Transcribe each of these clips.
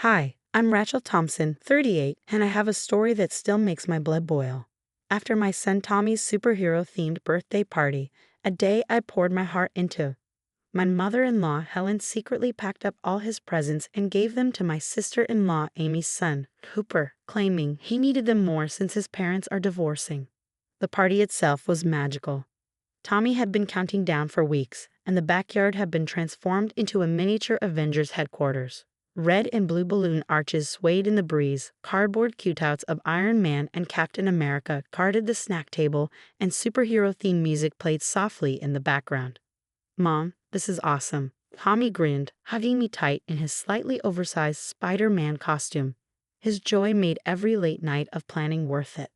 Hi, I'm Rachel Thompson, 38, and I have a story that still makes my blood boil. After my son Tommy's superhero-themed birthday party, a day I poured my heart into, my mother-in-law Helen secretly packed up all his presents and gave them to my sister-in-law Amy's son, Cooper, claiming he needed them more since his parents are divorcing. The party itself was magical. Tommy had been counting down for weeks, and the backyard had been transformed into a miniature Avengers headquarters. Red and blue balloon arches swayed in the breeze, cardboard cutouts of Iron Man and Captain America guarded the snack table, and superhero-themed music played softly in the background. "Mom, this is awesome." Tommy grinned, hugging me tight in his slightly oversized Spider-Man costume. His joy made every late night of planning worth it.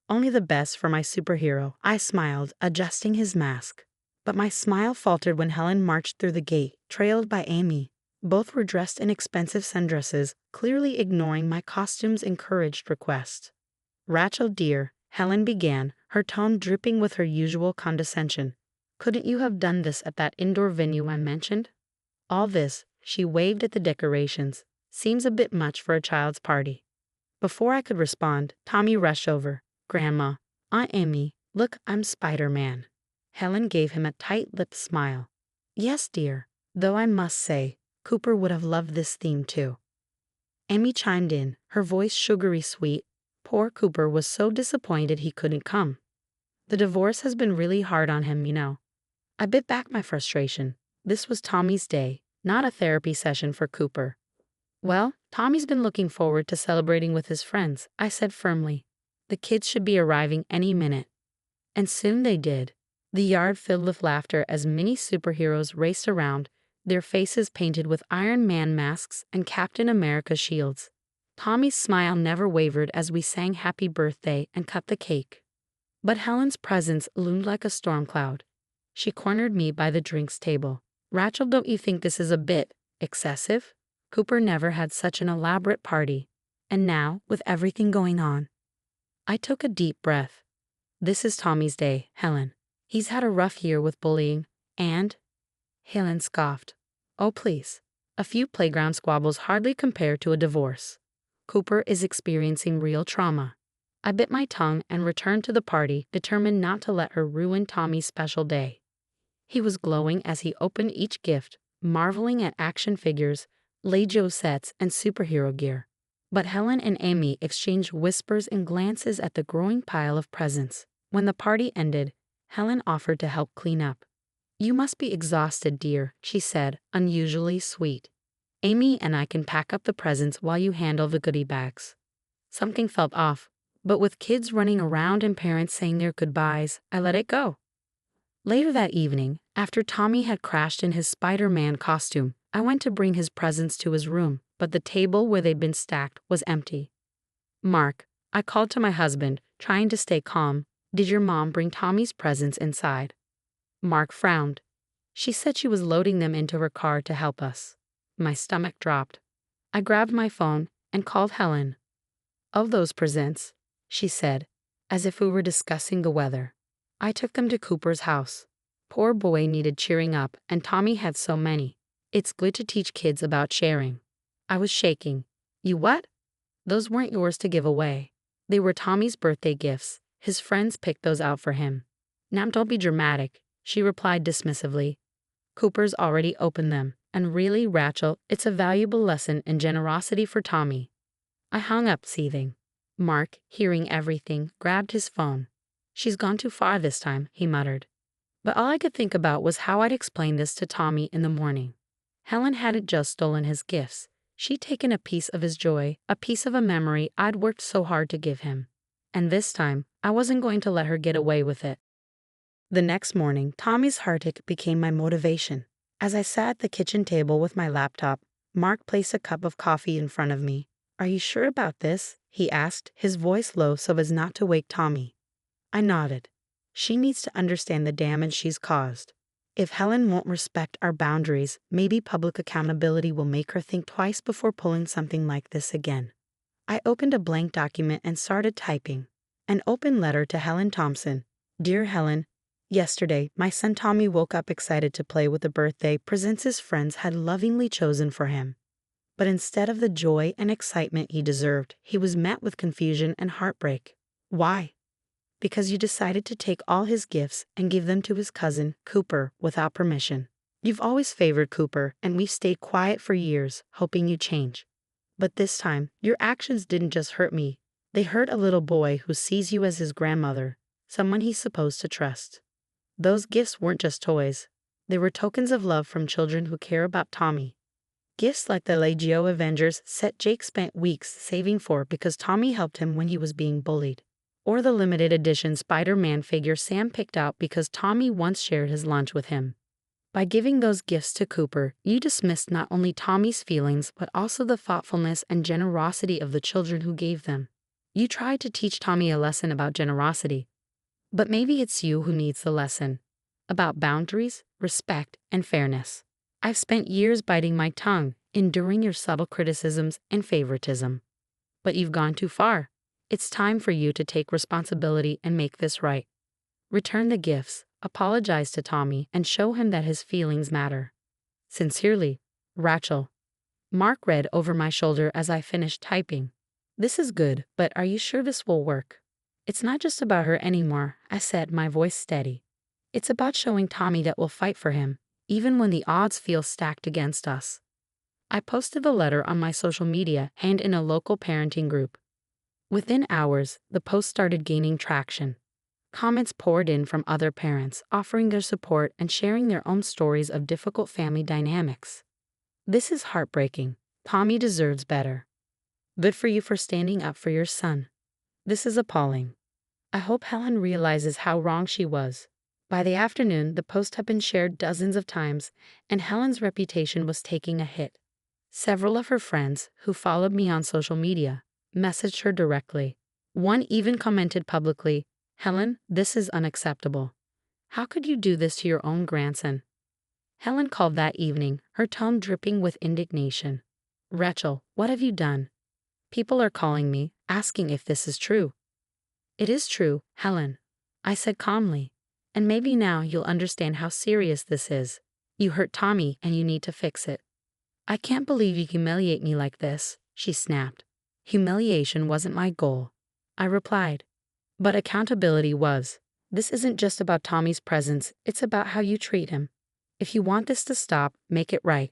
"Only the best for my superhero," I smiled, adjusting his mask. But my smile faltered when Helen marched through the gate, trailed by Amy. Both were dressed in expensive sundresses, clearly ignoring my costume's encouraged request. "Rachel, dear," Helen began, her tone dripping with her usual condescension. "Couldn't you have done this at that indoor venue I mentioned? All this," she waved at the decorations, "seems a bit much for a child's party." Before I could respond, Tommy rushed over. "Grandma, Aunt Amy, look, I'm Spider-Man." Helen gave him a tight-lipped smile. "Yes, dear, though I must say, Cooper would have loved this theme too." Amy chimed in, her voice sugary sweet. "Poor Cooper was so disappointed he couldn't come. The divorce has been really hard on him, you know." I bit back my frustration. This was Tommy's day, not a therapy session for Cooper. "Well, Tommy's been looking forward to celebrating with his friends," I said firmly. "The kids should be arriving any minute." And soon they did. The yard filled with laughter as mini superheroes raced around, their faces painted with Iron Man masks and Captain America shields. Tommy's smile never wavered as we sang Happy Birthday and cut the cake. But Helen's presence loomed like a storm cloud. She cornered me by the drinks table. "Rachel, don't you think this is a bit excessive? Cooper never had such an elaborate party. And now, with everything going on." I took a deep breath. "This is Tommy's day, Helen. He's had a rough year with bullying, and—" Helen scoffed. "Oh, please. A few playground squabbles hardly compare to a divorce. Cooper is experiencing real trauma." I bit my tongue and returned to the party, determined not to let her ruin Tommy's special day. He was glowing as he opened each gift, marveling at action figures, Lego sets, and superhero gear. But Helen and Amy exchanged whispers and glances at the growing pile of presents. When the party ended, Helen offered to help clean up. "You must be exhausted, dear," she said, unusually sweet. "Amy and I can pack up the presents while you handle the goodie bags." Something felt off, but with kids running around and parents saying their goodbyes, I let it go. Later that evening, after Tommy had crashed in his Spider-Man costume, I went to bring his presents to his room, but the table where they'd been stacked was empty. "Mark," I called to my husband, trying to stay calm, "did your mom bring Tommy's presents inside?" Mark frowned. "She said she was loading them into her car to help us." My stomach dropped. I grabbed my phone and called Helen. "Of those presents," she said, as if we were discussing the weather, "I took them to Cooper's house. Poor boy needed cheering up, and Tommy had so many. It's good to teach kids about sharing." I was shaking. "You what?" "Those weren't yours to give away. They were Tommy's birthday gifts. His friends picked those out for him." "Now don't be dramatic," she replied dismissively. "Cooper's already opened them, and really, Rachel, it's a valuable lesson in generosity for Tommy." I hung up, seething. Mark, hearing everything, grabbed his phone. "She's gone too far this time," he muttered. But all I could think about was how I'd explain this to Tommy in the morning. Helen hadn't just stolen his gifts. She'd taken a piece of his joy, a piece of a memory I'd worked so hard to give him. And this time, I wasn't going to let her get away with it. The next morning, Tommy's heartache became my motivation. As I sat at the kitchen table with my laptop, Mark placed a cup of coffee in front of me. "Are you sure about this?" he asked, his voice low so as not to wake Tommy. I nodded. "She needs to understand the damage she's caused. If Helen won't respect our boundaries, maybe public accountability will make her think twice before pulling something like this again." I opened a blank document and started typing. An open letter to Helen Thompson. "Dear Helen, yesterday, my son Tommy woke up excited to play with the birthday presents his friends had lovingly chosen for him. But instead of the joy and excitement he deserved, he was met with confusion and heartbreak. Why? Because you decided to take all his gifts and give them to his cousin, Cooper, without permission. You've always favored Cooper, and we've stayed quiet for years, hoping you'd change. But this time, your actions didn't just hurt me. They hurt a little boy who sees you as his grandmother, someone he's supposed to trust. Those gifts weren't just toys. They were tokens of love from children who care about Tommy. Gifts like the Legio Avengers set Jake spent weeks saving for because Tommy helped him when he was being bullied. Or the limited edition Spider-Man figure Sam picked out because Tommy once shared his lunch with him. By giving those gifts to Cooper, you dismissed not only Tommy's feelings but also the thoughtfulness and generosity of the children who gave them. You tried to teach Tommy a lesson about generosity. But maybe it's you who needs the lesson. About boundaries, respect, and fairness. I've spent years biting my tongue, enduring your subtle criticisms and favoritism. But you've gone too far. It's time for you to take responsibility and make this right. Return the gifts, apologize to Tommy, and show him that his feelings matter. Sincerely, Rachel. Mark read over my shoulder as I finished typing. This is good, but are you sure this will work? It's not just about her anymore, I said, my voice steady. It's about showing Tommy that we'll fight for him, even when the odds feel stacked against us. I posted the letter on my social media and in a local parenting group. Within hours, the post started gaining traction. Comments poured in from other parents, offering their support and sharing their own stories of difficult family dynamics. This is heartbreaking. Tommy deserves better. Good for you for standing up for your son. This is appalling. I hope Helen realizes how wrong she was. By the afternoon, the post had been shared dozens of times, and Helen's reputation was taking a hit. Several of her friends, who followed me on social media, messaged her directly. One even commented publicly, "Helen, this is unacceptable. How could you do this to your own grandson?" Helen called that evening, her tone dripping with indignation. "Rachel, what have you done? People are calling me, asking if this is true." "It is true, Helen," I said calmly. "And maybe now you'll understand how serious this is. You hurt Tommy and you need to fix it." "I can't believe you humiliate me like this," she snapped. "Humiliation wasn't my goal," I replied. "But accountability was. This isn't just about Tommy's presence, it's about how you treat him. If you want this to stop, make it right."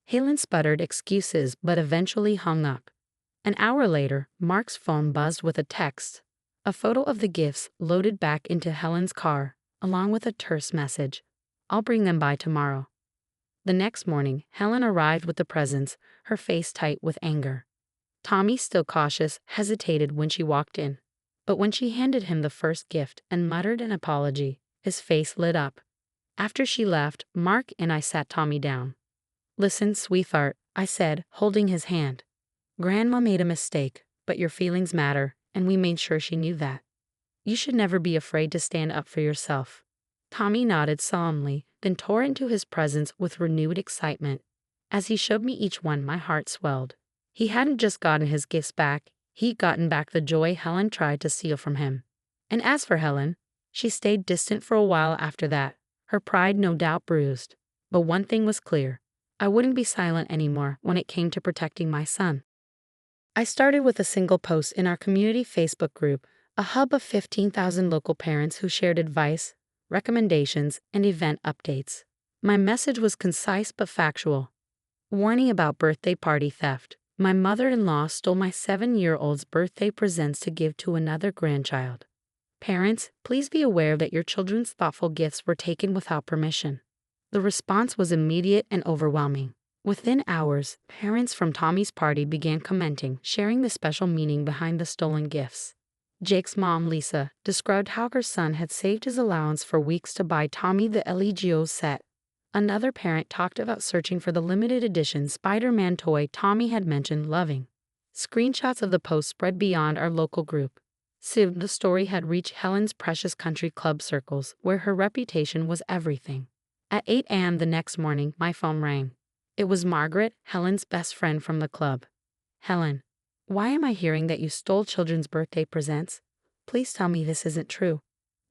Helen sputtered excuses but eventually hung up. An hour later, Mark's phone buzzed with a text. A photo of the gifts loaded back into Helen's car, along with a terse message. "I'll bring them by tomorrow." The next morning, Helen arrived with the presents, her face tight with anger. Tommy, still cautious, hesitated when she walked in. But when she handed him the first gift and muttered an apology, his face lit up. After she left, Mark and I sat Tommy down. "Listen, sweetheart," I said, holding his hand. "Grandma made a mistake, but your feelings matter, and we made sure she knew that. You should never be afraid to stand up for yourself." Tommy nodded solemnly, then tore into his presents with renewed excitement. As he showed me each one, my heart swelled. He hadn't just gotten his gifts back, he'd gotten back the joy Helen tried to steal from him. And as for Helen, she stayed distant for a while after that, her pride no doubt bruised. But one thing was clear. I wouldn't be silent anymore when it came to protecting my son. I started with a single post in our community Facebook group, a hub of 15,000 local parents who shared advice, recommendations, and event updates. My message was concise but factual. Warning about birthday party theft. My mother-in-law stole my 7-year-old's birthday presents to give to another grandchild. Parents, please be aware that your children's thoughtful gifts were taken without permission. The response was immediate and overwhelming. Within hours, parents from Tommy's party began commenting, sharing the special meaning behind the stolen gifts. Jake's mom, Lisa, described how her son had saved his allowance for weeks to buy Tommy the Legio set. Another parent talked about searching for the limited edition Spider-Man toy Tommy had mentioned loving. Screenshots of the post spread beyond our local group. Soon, the story had reached Helen's Precious Country Club circles, where her reputation was everything. At 8 a.m. the next morning, my phone rang. It was Margaret, Helen's best friend from the club. "Helen, why am I hearing that you stole children's birthday presents? Please tell me this isn't true."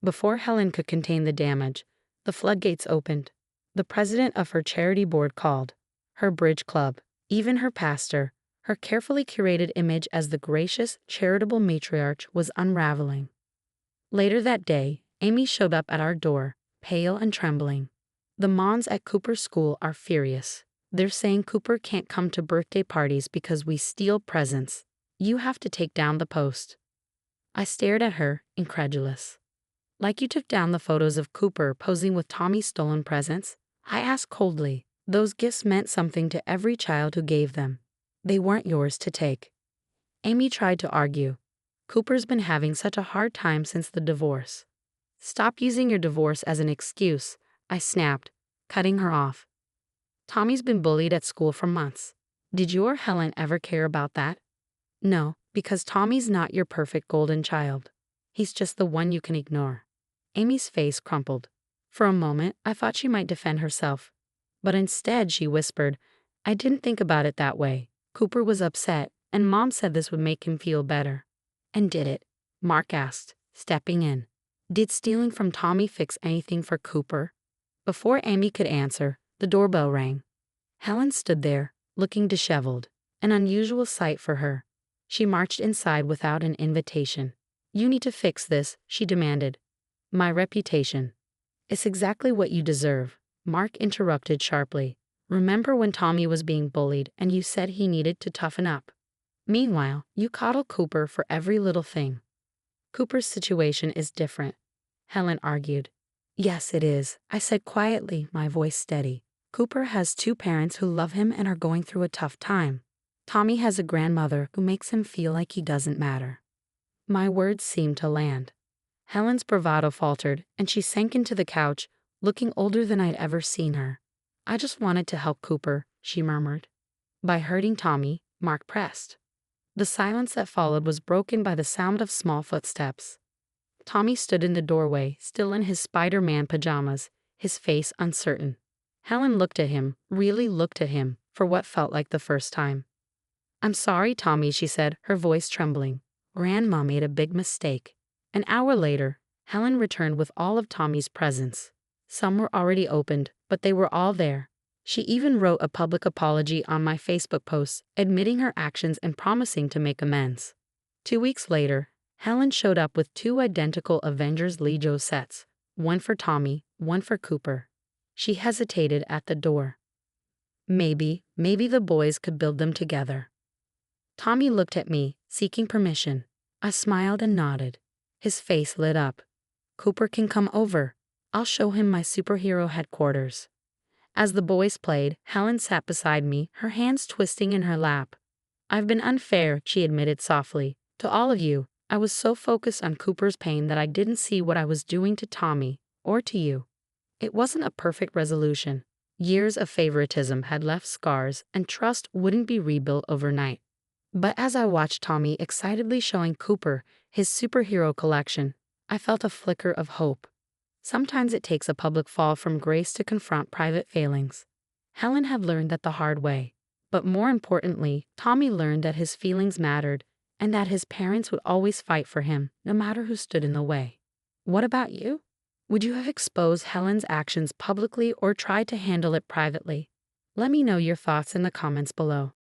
Before Helen could contain the damage, the floodgates opened. The president of her charity board called. Her bridge club. Even her pastor, her carefully curated image as the gracious, charitable matriarch, was unraveling. Later that day, Amy showed up at our door, pale and trembling. The moms at Cooper's school are furious. They're saying Cooper can't come to birthday parties because we steal presents. You have to take down the post. I stared at her, incredulous. Like you took down the photos of Cooper posing with Tommy's stolen presents? I asked coldly. Those gifts meant something to every child who gave them. They weren't yours to take. Amy tried to argue. Cooper's been having such a hard time since the divorce. Stop using your divorce as an excuse, I snapped, cutting her off. Tommy's been bullied at school for months. Did you or Helen ever care about that? No, because Tommy's not your perfect golden child. He's just the one you can ignore. Amy's face crumpled. For a moment, I thought she might defend herself. But instead, she whispered, I didn't think about it that way. Cooper was upset, and Mom said this would make him feel better. And did it? Mark asked, stepping in. Did stealing from Tommy fix anything for Cooper? Before Amy could answer, the doorbell rang. Helen stood there, looking disheveled, an unusual sight for her. She marched inside without an invitation. You need to fix this, she demanded. My reputation. It's exactly what you deserve, Mark interrupted sharply. Remember when Tommy was being bullied and you said he needed to toughen up? Meanwhile, you coddle Cooper for every little thing. Cooper's situation is different, Helen argued. Yes, it is, I said quietly, my voice steady. Cooper has two parents who love him and are going through a tough time. Tommy has a grandmother who makes him feel like he doesn't matter. My words seemed to land. Helen's bravado faltered, and she sank into the couch, looking older than I'd ever seen her. I just wanted to help Cooper, she murmured. By hurting Tommy, Mark pressed. The silence that followed was broken by the sound of small footsteps. Tommy stood in the doorway, still in his Spider-Man pajamas, his face uncertain. Helen looked at him, really looked at him, for what felt like the first time. I'm sorry, Tommy, she said, her voice trembling. Grandma made a big mistake. An hour later, Helen returned with all of Tommy's presents. Some were already opened, but they were all there. She even wrote a public apology on my Facebook post, admitting her actions and promising to make amends. 2 weeks later, Helen showed up with 2 identical Avengers Lego sets, one for Tommy, one for Cooper. She hesitated at the door. Maybe the boys could build them together. Tommy looked at me, seeking permission. I smiled and nodded. His face lit up. Cooper can come over. I'll show him my superhero headquarters. As the boys played, Helen sat beside me, her hands twisting in her lap. I've been unfair, she admitted softly. To all of you, I was so focused on Cooper's pain that I didn't see what I was doing to Tommy, or to you. It wasn't a perfect resolution. Years of favoritism had left scars, and trust wouldn't be rebuilt overnight. But as I watched Tommy excitedly showing Cooper his superhero collection, I felt a flicker of hope. Sometimes it takes a public fall from grace to confront private failings. Helen had learned that the hard way. But more importantly, Tommy learned that his feelings mattered and that his parents would always fight for him, no matter who stood in the way. What about you? Would you have exposed Helen's actions publicly or tried to handle it privately? Let me know your thoughts in the comments below.